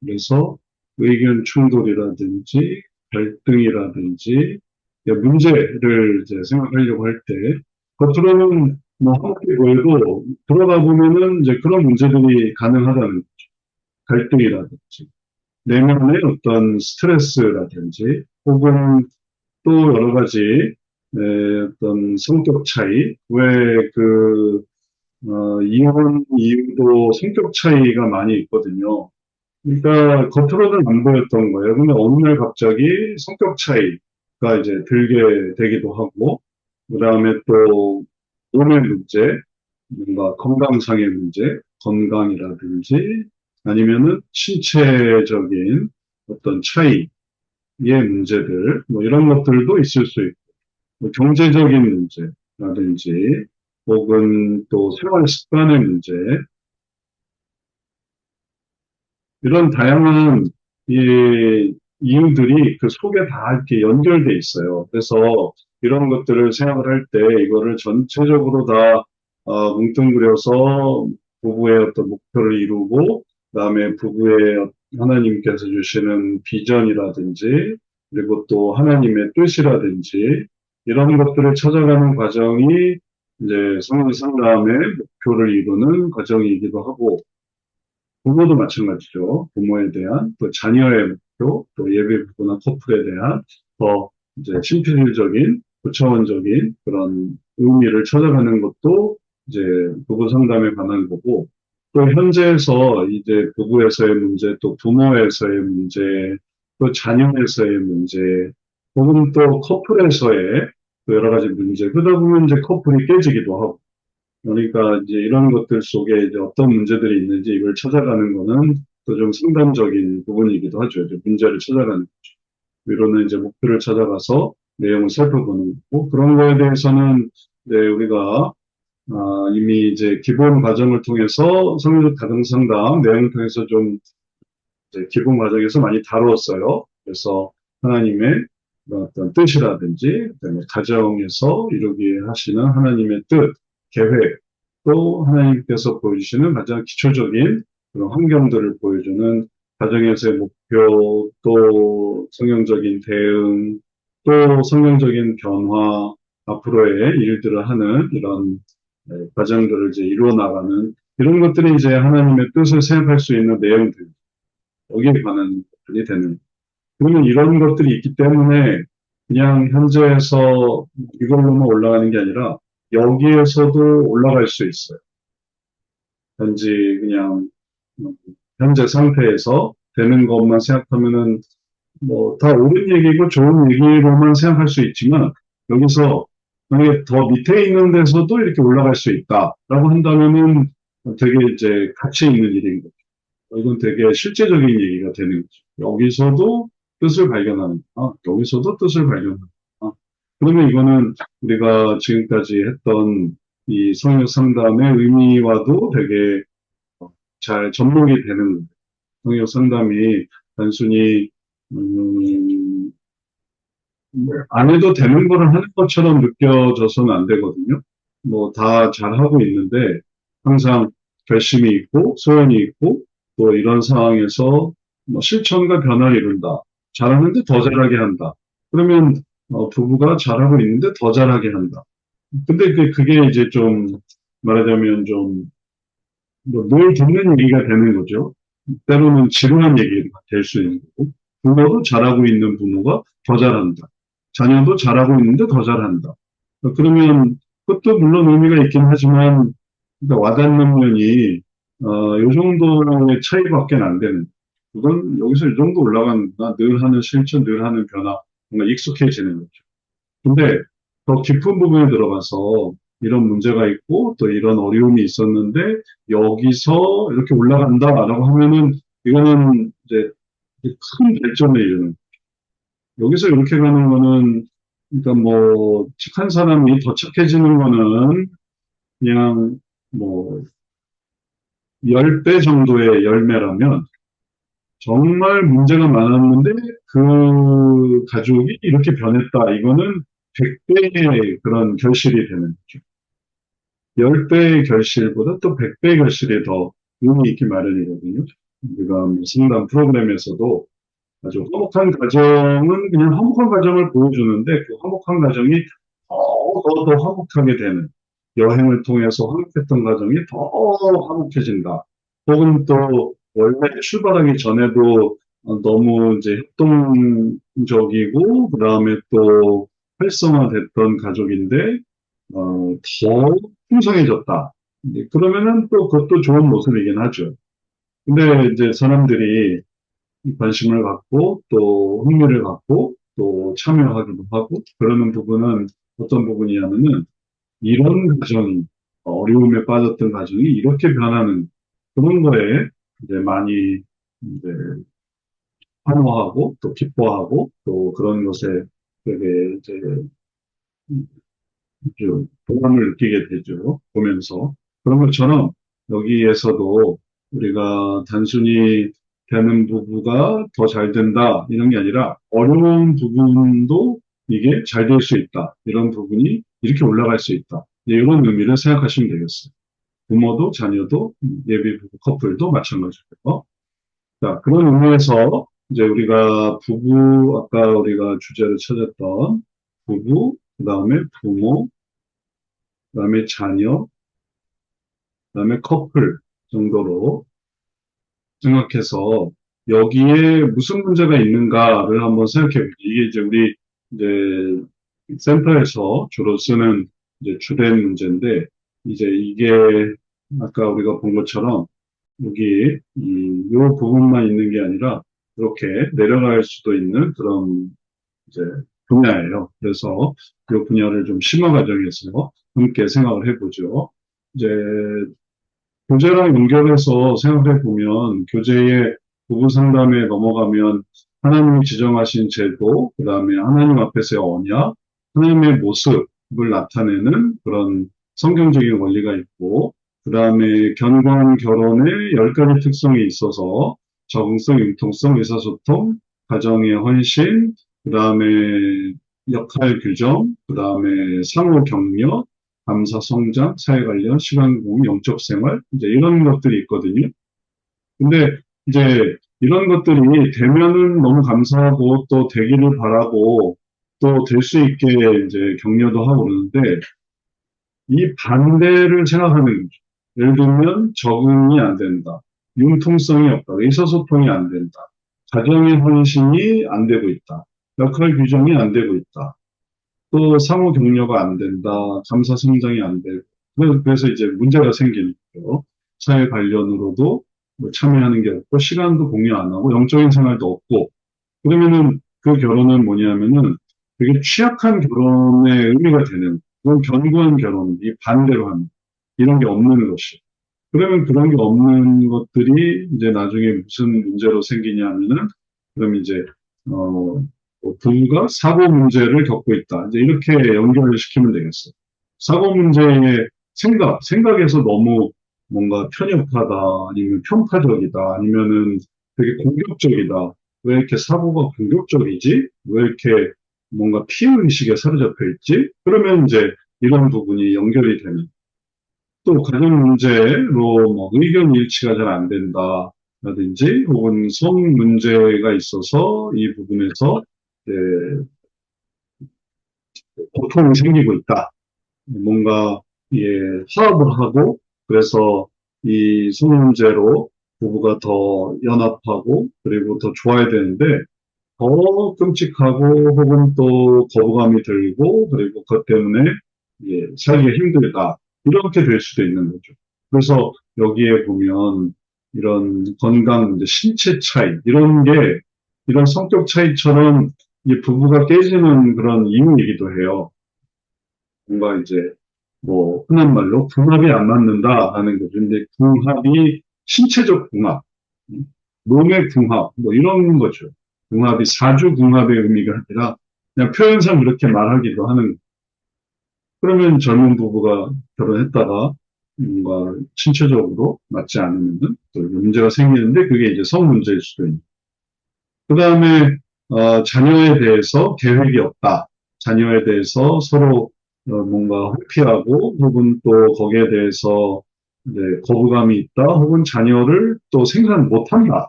그래서 의견 충돌이라든지 갈등이라든지 문제를 이제 생각하려고 할 때, 겉으로는 뭐 함께 보여도 들어가 보면은 이제 그런 문제들이 가능하다는 거죠. 갈등이라든지, 내면의 어떤 스트레스라든지, 혹은 또 여러 가지 어떤 성격 차이, 왜 이혼 이유도 성격 차이가 많이 있거든요. 그러니까 겉으로는 안 보였던 거예요. 근데 어느 날 갑자기 성격 차이가 이제 들게 되기도 하고, 그 다음에 또 몸의 문제, 뭔가 건강상의 문제, 건강이라든지 아니면은 신체적인 어떤 차이의 문제들, 뭐 이런 것들도 있을 수 있고, 뭐 경제적인 문제라든지, 혹은 또 생활 습관의 문제, 이런 다양한 이유들이 그 속에 다 이렇게 연결돼 있어요. 그래서 이런 것들을 생각을 할 때 이거를 전체적으로 다 뭉뚱그려서 부부의 어떤 목표를 이루고, 그다음에 부부의 하나님께서 주시는 비전이라든지, 그리고 또 하나님의 뜻이라든지, 이런 것들을 찾아가는 과정이 이제 성령 상담의 목표를 이루는 과정이기도 하고, 부모도 마찬가지죠. 부모에 대한 또 자녀의 목표, 또 예비 부부나 커플에 대한 더 이제 심필적인, 고차원적인 그런 의미를 찾아가는 것도 이제 부부 상담에 관한 거고, 또 현재에서 이제 부부에서의 문제, 또 부모에서의 문제, 또 자녀에서의 문제, 혹은 또 커플에서의 또 여러 가지 문제, 그러다 보면 이제 커플이 깨지기도 하고, 그러니까 이제 이런 것들 속에 이제 어떤 문제들이 있는지 이걸 찾아가는 거는 또 좀 상담적인 부분이기도 하죠. 이제 문제를 찾아가는 거죠. 위로는 이제 목표를 찾아가서 내용을 살펴보는 거고, 그런 거에 대해서는 네, 우리가 이미 이제 기본 과정을 통해서 성교적 가정 상담 내용을 통해서 좀 이제 기본 과정에서 많이 다루었어요. 그래서 하나님의 어떤 뜻이라든지, 그다음에 가정에서 이루기 하시는 하나님의 뜻, 계획, 또 하나님께서 보여주시는 가장 기초적인 그런 환경들을 보여주는 가정에서의 목표, 또 성경적인 대응, 또 성경적인 변화, 앞으로의 일들을 하는 이런 과정들을 이제 이루어 나가는 이런 것들이 이제 하나님의 뜻을 생각할 수 있는 내용들, 여기에 관한 것들이 되는. 그러면 이런 것들이 있기 때문에 그냥 현재에서 이걸로만 올라가는 게 아니라 여기에서도 올라갈 수 있어요. 현재 그냥 현재 상태에서 되는 것만 생각하면은 뭐 다 옳은 얘기고 좋은 얘기로만 생각할 수 있지만, 여기서 만약에 더 밑에 있는 데서도 이렇게 올라갈 수 있다라고 한다면은 되게 이제 가치 있는 일인 거죠. 이건 되게 실제적인 얘기가 되는 거죠. 여기서도 뜻을 발견하는, 여기서도 뜻을 발견하는. 그러면 이거는 우리가 지금까지 했던 이 성역 상담의 의미와도 되게 잘 접목이 되는 거예요. 성역 상담이 단순히 음, 안 해도 되는 거를 하는 것처럼 느껴져서는 안 되거든요. 뭐 다 잘하고 있는데 항상 결심이 있고 소원이 있고, 또 이런 상황에서 뭐 실천과 변화를 이룬다. 잘하는데 더 잘하게 한다. 그러면 부부가 잘하고 있는데 더 잘하게 한다. 근데 그게 이제 좀 말하자면 좀 늘 듣는 얘기가 되는 거죠. 때로는 지루한 얘기가 될 수 있는 거고, 부모도 잘하고 있는 부모가 더 잘한다. 자녀도 잘하고 있는데 더 잘한다. 그러면 그것도 물론 의미가 있긴 하지만, 그러니까 와닿는 면이 요 정도의 차이밖에 안 되는. 그건 여기서 이 정도 올라간다. 늘 하는 실천, 늘 하는 변화, 뭔가 익숙해지는 거죠. 근데 더 깊은 부분에 들어가서 이런 문제가 있고 또 이런 어려움이 있었는데 여기서 이렇게 올라간다라고 하면은 이거는 이제 큰 발전을 이루는. 여기서 이렇게 가는 거는, 그러니까 뭐 착한 사람이 더 착해지는 거는 그냥 뭐 10배 정도의 열매라면, 정말 문제가 많았는데 그 가족이 이렇게 변했다. 이거는 100배의 그런 결실이 되는 거죠. 10배의 결실보다 또 100배의 결실이 더 의미 있기 마련이거든요. 우리가 뭐 상담 프로그램에서도 아주 화목한 가정은 그냥 화목한 가정을 보여주는데 그 화목한 가정이 더 화목하게 되는 여행을 통해서 화목했던 가정이 더 화목해진다. 혹은 또 원래 출발하기 전에도 너무 이제 협동적이고 그다음에 또 활성화됐던 가족인데 더 풍성해졌다. 그러면은 또 그것도 좋은 모습이긴 하죠. 근데 이제 사람들이 관심을 갖고 또 흥미를 갖고 또 참여하기도 하고 그러는 부분은 어떤 부분이냐면은 이런 가정이 어려움에 빠졌던 가정이 이렇게 변하는 그런 거에 이제 많이 이제 환호하고 또 기뻐하고 또 그런 것에 되게 이제 아주 보람을 느끼게 되죠. 보면서. 그런 것처럼 여기에서도 우리가 단순히 되는 부부가 더 잘 된다, 이런 게 아니라 어려운 부분도 이게 잘 될 수 있다. 이런 부분이 이렇게 올라갈 수 있다. 이제 이런 의미를 생각하시면 되겠어요. 부모도 자녀도 예비 부부 커플도 마찬가지고요. 자, 그런 의미에서 이제 우리가 부부, 아까 우리가 주제를 찾았던 부부, 그 다음에 부모, 그다음에 자녀, 그다음에 커플 정도로 생각해서 여기에 무슨 문제가 있는가를 한번 생각해 보죠. 이게 이제 우리 이제 센터에서 주로 쓰는 이제 주된 문제인데 이제 이게 아까 우리가 본 것처럼 여기 요 부분만 있는 게 아니라 이렇게 내려갈 수도 있는 그런 이제 분야예요. 그래서 이 분야를 좀 심화 과정에서 함께 생각을 해보죠. 이제 교제랑 연결해서 생각해 보면 교제의 부부 상담에 넘어가면 하나님이 지정하신 제도, 그 다음에 하나님 앞에서의 언약, 하나님의 모습을 나타내는 그런 성경적인 원리가 있고, 그 다음에 견고한 결혼의 10가지 특성이 있어서 적응성, 융통성, 의사소통, 가정의 헌신, 그 다음에 역할 규정, 그 다음에 상호 격려, 감사, 성장, 사회 관련, 시간 공유, 영적 생활, 이제 이런 것들이 있거든요. 근데 이제 이런 것들이 되면은 너무 감사하고 또 되기를 바라고 또 될 수 있게 이제 격려도 하고 그러는데 이 반대를 생각하는 거죠. 예를 들면 적응이 안 된다. 융통성이 없다. 의사소통이 안 된다. 가정의 헌신이 안 되고 있다. 역할 규정이 안 되고 있다. 또 상호 격려가 안 된다. 감사 성장이 안 되고. 그래서 이제 문제가 생기는 거죠. 사회 관련으로도 뭐 참여하는 게 없고, 시간도 공유 안 하고, 영적인 생활도 없고, 그러면은 그 결혼은 뭐냐면은 되게 취약한 결혼의 의미가 되는, 그런 견고한 결혼, 이 반대로 하는, 이런 게 없는 것이. 그러면 그런 게 없는 것들이 이제 나중에 무슨 문제로 생기냐면은, 그럼 이제, 부부가 사고 문제를 겪고 있다. 이제 이렇게 연결을 시키면 되겠어요. 사고 문제의 생각에서 너무 뭔가 편협하다, 아니면 편파적이다, 아니면은 되게 공격적이다. 왜 이렇게 사고가 공격적이지? 왜 이렇게 뭔가 피해의식에 사로잡혀 있지? 그러면 이제 이런 부분이 연결이 되는. 또 가정 문제로 뭐 의견 일치가 잘 안 된다라든지 혹은 성 문제가 있어서 이 부분에서 예, 고통이 생기고 있다. 뭔가 예, 화합을 하고 그래서 이 성 문제로 부부가 더 연합하고 그리고 더 좋아야 되는데 더 끔찍하고 혹은 또 거부감이 들고 그리고 그것 때문에 예, 살기가 힘들다. 이렇게 될 수도 있는 거죠. 그래서 여기에 보면 이런 건강 문제, 신체 차이 이런 게 이런 성격 차이처럼 이 부부가 깨지는 그런 이유이기도 해요. 뭔가 이제 뭐 흔한 말로 궁합이 안 맞는다 하는 거죠. 근데 궁합이 신체적 궁합, 몸의 궁합 뭐 이런 거죠. 궁합이 사주 궁합의 의미가 아니라 그냥 표현상 그렇게 말하기도 하는. 그러면 젊은 부부가 결혼했다가 뭔가 신체적으로 맞지 않으면 또 문제가 생기는데 그게 이제 성 문제일 수도 있고. 그 다음에 자녀에 대해서 계획이 없다. 자녀에 대해서 서로 뭔가 회피하고 혹은 또 거기에 대해서 이제 거부감이 있다, 혹은 자녀를 또 생산 못한다.